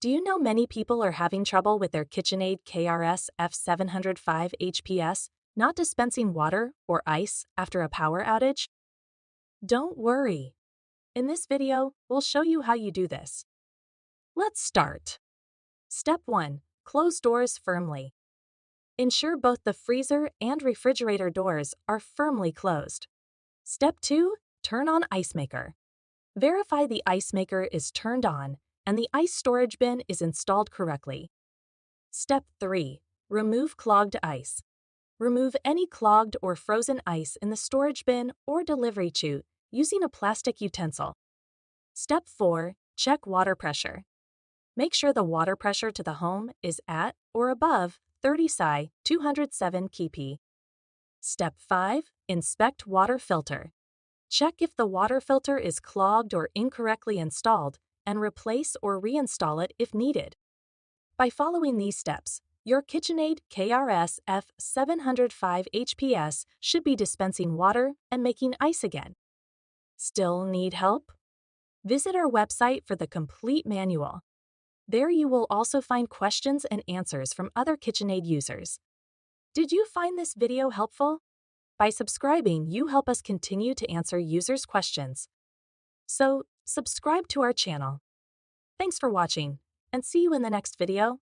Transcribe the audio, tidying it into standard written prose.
Do you know many people are having trouble with their KitchenAid KRSF705HPS not dispensing water or ice after a power outage? Don't worry. In this video, we'll show you how you do this. Let's start. Step 1. Close doors firmly. Ensure both the freezer and refrigerator doors are firmly closed. Step 2. Turn on ice maker. Verify the ice maker is turned on and the ice storage bin is installed correctly. Step 3. Remove clogged ice. Remove any clogged or frozen ice in the storage bin or delivery chute using a plastic utensil. Step 4. Check water pressure. Make sure the water pressure to the home is at or above 30 psi 207 kP. Step 5. Inspect water filter. Check if the water filter is clogged or incorrectly installed and replace or reinstall it if needed. By following these steps, your KitchenAid KRSF705HPS should be dispensing water and making ice again. Still need help? Visit our website for the complete manual. There you will also find questions and answers from other KitchenAid users. Did you find this video helpful? By subscribing, you help us continue to answer users' questions. So, subscribe to our channel. Thanks for watching, and see you in the next video.